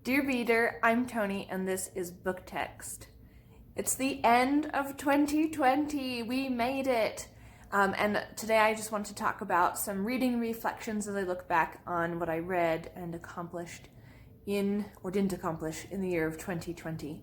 Dear reader, I'm Tony and this is Book Text. It's the end of 2020. We made it. And today I just want to talk about some reading reflections as I look back on what I read and accomplished didn't accomplish in the year of 2020.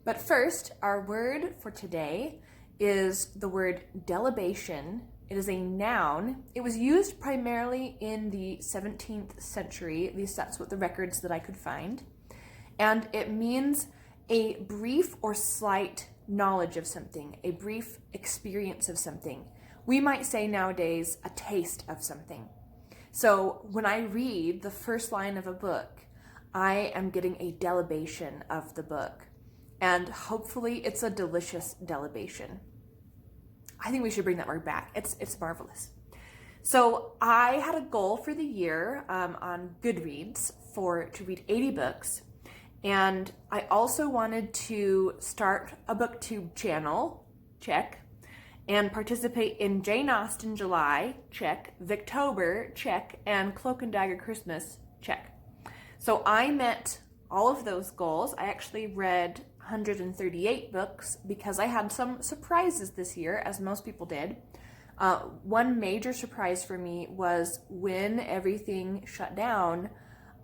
But first, our word for today is the word delibation. It is a noun. It was used primarily in the 17th century, at least that's what the records that I could find. And it means a brief or slight knowledge of something, a brief experience of something. We might say nowadays a taste of something. So when I read the first line of a book, I am getting a delibation of the book. And hopefully it's a delicious delibation. I think we should bring that word back. It's marvelous. So I had a goal for the year on Goodreads to read 80 books. And I also wanted to start a booktube channel, check, and participate in Jane Austen July, check, Victober, check, and Cloak and Dagger Christmas, check. So I met all of those goals. I actually read 138 books because I had some surprises this year, as most people did. One major surprise for me was when everything shut down,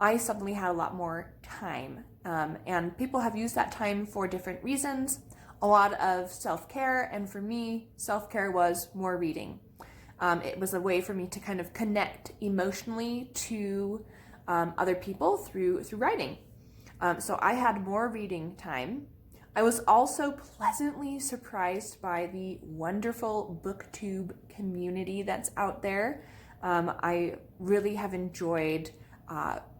I suddenly had a lot more time. And people have used that time for different reasons. A lot of self-care, and for me, self-care was more reading. It was a way for me to kind of connect emotionally to other people through writing. So I had more reading time. I was also pleasantly surprised by the wonderful booktube community that's out there. I really have enjoyed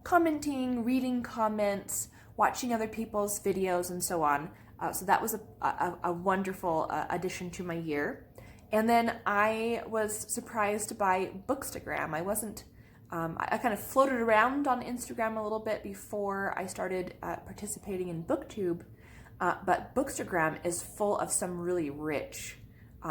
commenting, reading comments, watching other people's videos, and so on. So that was a wonderful addition to my year. And then I was surprised by Bookstagram. I kind of floated around on Instagram a little bit before I started participating in BookTube, but Bookstagram is full of some really rich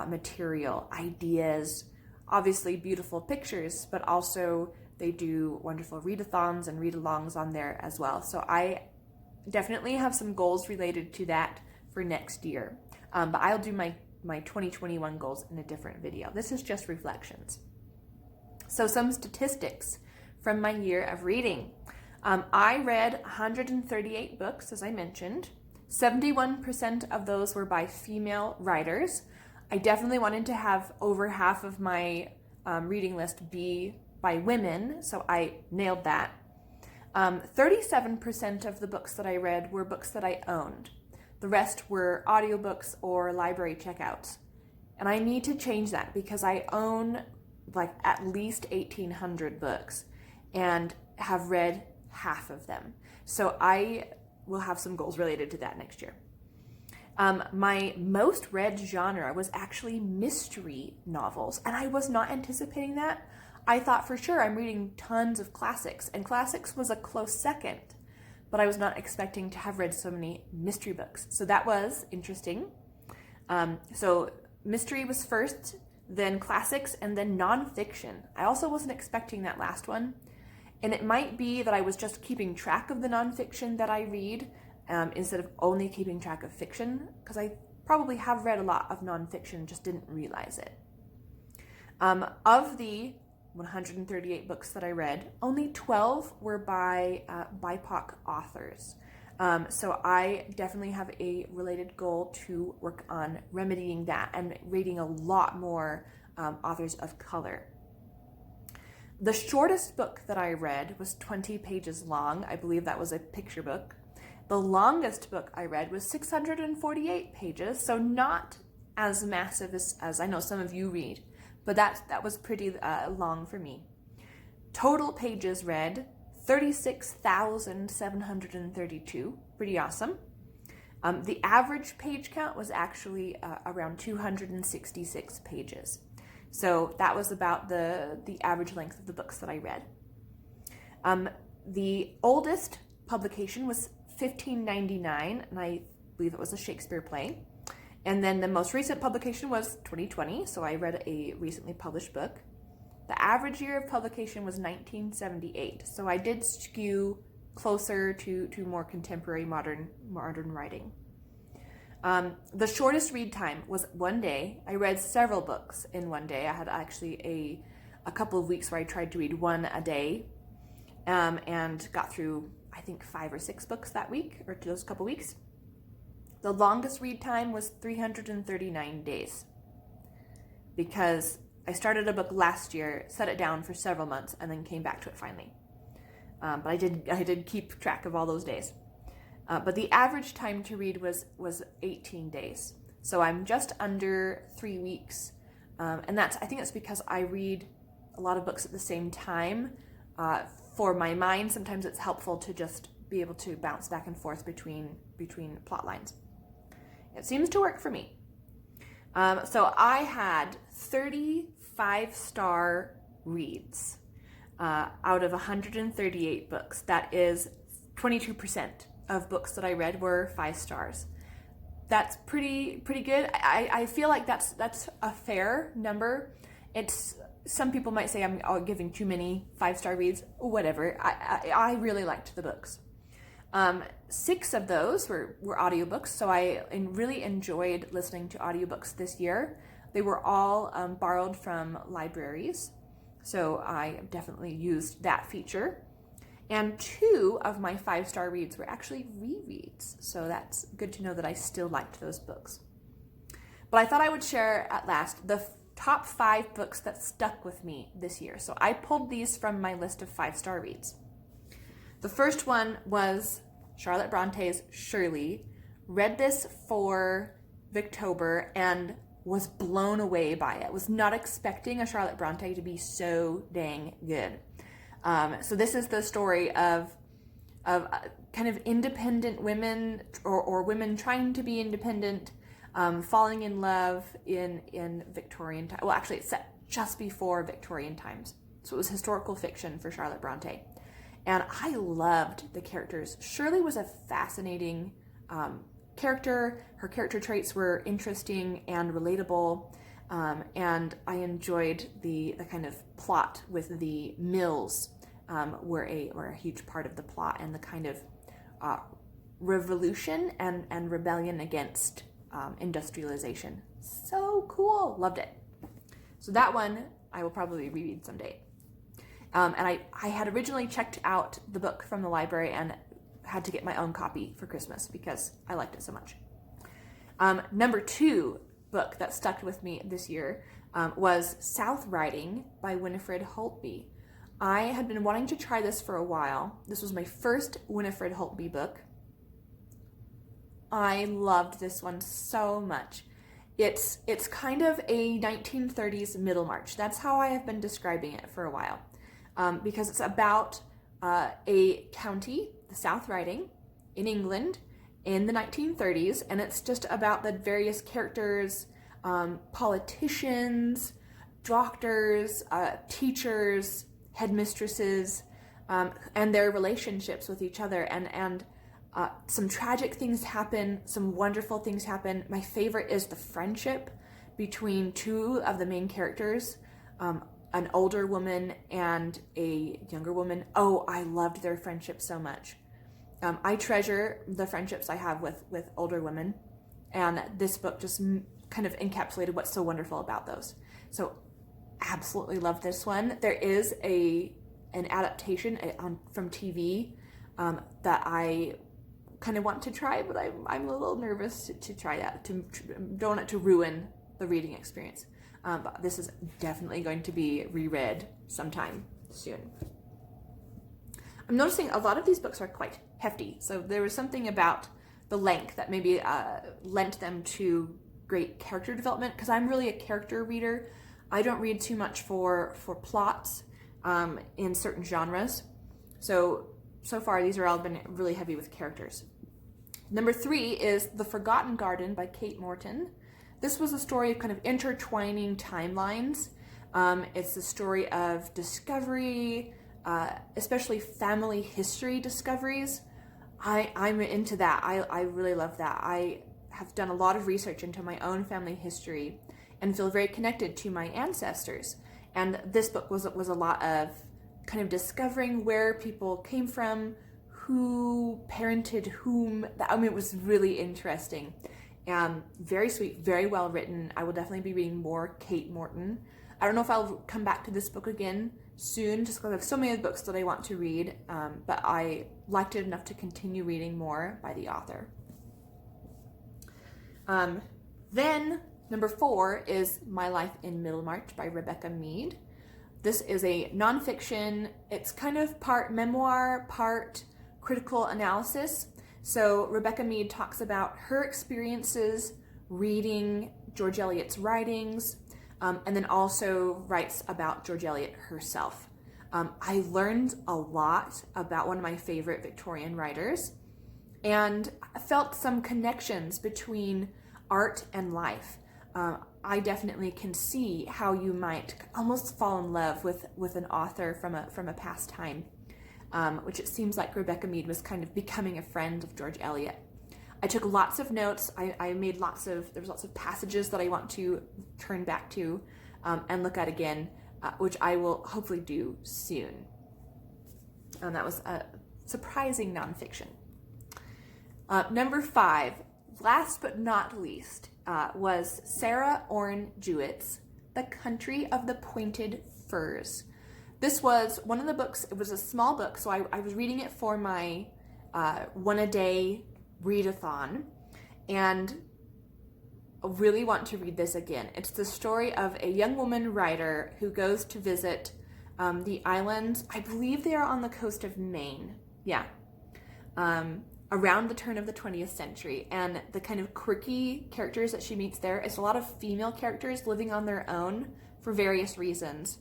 material, ideas, obviously beautiful pictures, but also they do wonderful readathons and read-alongs on there as well. So I definitely have some goals related to that for next year, but I'll do my 2021 goals in a different video. This is just reflections. So some statistics from my year of reading. I read 138 books, as I mentioned. 71% of those were by female writers. I definitely wanted to have over half of my reading list be by women, so I nailed that. 37% of the books that I read were books that I owned. The rest were audiobooks or library checkouts. And I need to change that because I own like at least 1,800 books and have read half of them. So I will have some goals related to that next year. My most read genre was actually mystery novels, and I was not anticipating that. I thought for sure I'm reading tons of classics, and classics was a close second, but I was not expecting to have read so many mystery books. So that was interesting. So mystery was first, then classics, and then nonfiction. I also wasn't expecting that last one. And it might be that I was just keeping track of the nonfiction that I read instead of only keeping track of fiction, because I probably have read a lot of nonfiction, just didn't realize it. Of the 138 books that I read, only 12 were by BIPOC authors. So I definitely have a related goal to work on remedying that and reading a lot more authors of color. The shortest book that I read was 20 pages long. I believe that was a picture book. The longest book I read was 648 pages, so not as massive as I know some of you read, but that was pretty long for me. Total pages read, 36,732, pretty awesome. The average page count was actually around 266 pages. So that was about the average length of the books that I read. The oldest publication was 1599, and I believe it was a Shakespeare play. And then the most recent publication was 2020, so I read a recently published book. The average year of publication was 1978, so I did skew closer to more contemporary modern writing. The shortest read time was one day. I read several books in one day. I had actually a couple of weeks where I tried to read one a day, and got through, I think, 5 or 6 books that week, or those couple weeks. The longest read time was 339 days, because I started a book last year, set it down for several months, and then came back to it finally. But I did keep track of all those days. But the average time to read was 18 days. So I'm just under 3 weeks. And I think it's because I read a lot of books at the same time. For my mind, sometimes it's helpful to just be able to bounce back and forth between plot lines. It seems to work for me. So I had 30 5-star reads out of 138 books. That is 22% of books that I read were 5 stars. That's pretty good. I feel like that's a fair number. Some people might say I'm giving too many 5-star reads. Whatever. I really liked the books. 6 of those were audiobooks, so I really enjoyed listening to audiobooks this year. They were all borrowed from libraries, so I definitely used that feature. And 2 of my 5-star reads were actually rereads, so that's good to know that I still liked those books. But I thought I would share at last the top 5 books that stuck with me this year. So I pulled these from my list of 5-star reads. The first one was Charlotte Bronte's Shirley. Read this for Victober and was blown away by it. Was not expecting a Charlotte Bronte to be so dang good. So this is the story of kind of independent women or women trying to be independent, falling in love in Victorian times. Well, actually, it's set just before Victorian times. So it was historical fiction for Charlotte Bronte. And I loved the characters. Shirley was a fascinating character. Her character traits were interesting and relatable. And I enjoyed the kind of plot with the mills were a huge part of the plot, and the kind of revolution and rebellion against industrialization. So cool. Loved it. So that one I will probably reread someday. And I had originally checked out the book from the library and had to get my own copy for Christmas because I liked it so much. Number 2 book that stuck with me this year was South Riding by Winifred Holtby. I had been wanting to try this for a while. This was my first Winifred Holtby book. I loved this one so much. It's kind of a 1930s Middlemarch. That's how I have been describing it for a while. Because it's about a county, the South Riding, in England in the 1930s, and it's just about the various characters, politicians, doctors, teachers, headmistresses, and their relationships with each other. And some tragic things happen, some wonderful things happen. My favorite is the friendship between 2 of the main characters, an older woman and a younger woman. Oh, I loved their friendship so much. I treasure the friendships I have with older women, and this book just kind of encapsulated what's so wonderful about those. So absolutely love this one. There is an adaptation from TV that I kind of want to try, but I'm a little nervous to try that. Don't want it to ruin the reading experience. But this is definitely going to be reread sometime soon. I'm noticing a lot of these books are quite hefty, so there was something about the length that maybe lent them to great character development, because I'm really a character reader. I don't read too much for plots in certain genres. So far these are all been really heavy with characters. Number 3 is The Forgotten Garden by Kate Morton. This was a story of kind of intertwining timelines. It's the story of discovery, especially family history discoveries. I'm into that. I really love that. I have done a lot of research into my own family history and feel very connected to my ancestors. And this book was a lot of kind of discovering where people came from, who parented whom. I mean, it was really interesting. Very sweet, very well written. I will definitely be reading more Kate Morton. I don't know if I'll come back to this book again soon, just because I have so many books that I want to read, but I liked it enough to continue reading more by the author. Then number 4 is My Life in Middlemarch by Rebecca Mead. This is a nonfiction. It's kind of part memoir, part critical analysis. So Rebecca Mead talks about her experiences reading George Eliot's writings, and then also writes about George Eliot herself. I learned a lot about one of my favorite Victorian writers, and I felt some connections between art and life. I definitely can see how you might almost fall in love with an author from a past time, which it seems like Rebecca Mead was kind of becoming a friend of George Eliot. I took lots of notes. I made there was lots of passages that I want to turn back to and look at again, which I will hopefully do soon. And that was a surprising nonfiction. Number 5, last but not least, was Sarah Orne Jewett's The Country of the Pointed Firs. This was one of the books. It was a small book, so I was reading it for my one-a-day readathon, and I really want to read this again. It's the story of a young woman writer who goes to visit the islands. I believe they are on the coast of Maine. Yeah. Around the turn of the 20th century, and the kind of quirky characters that she meets there is a lot of female characters living on their own for various reasons.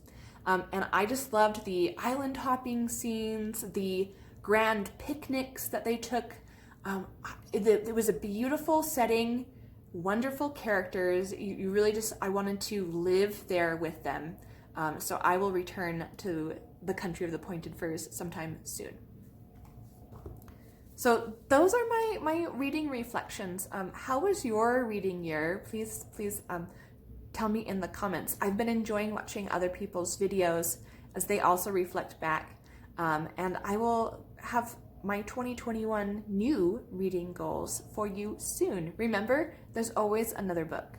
And I just loved the island hopping scenes, the grand picnics that they took. It was a beautiful setting, wonderful characters. You really I wanted to live there with them. So I will return to The Country of the Pointed Firs sometime soon. So those are my reading reflections. How was your reading year? Please tell me in the comments. I've been enjoying watching other people's videos as they also reflect back. And I will have my 2021 new reading goals for you soon. Remember, there's always another book.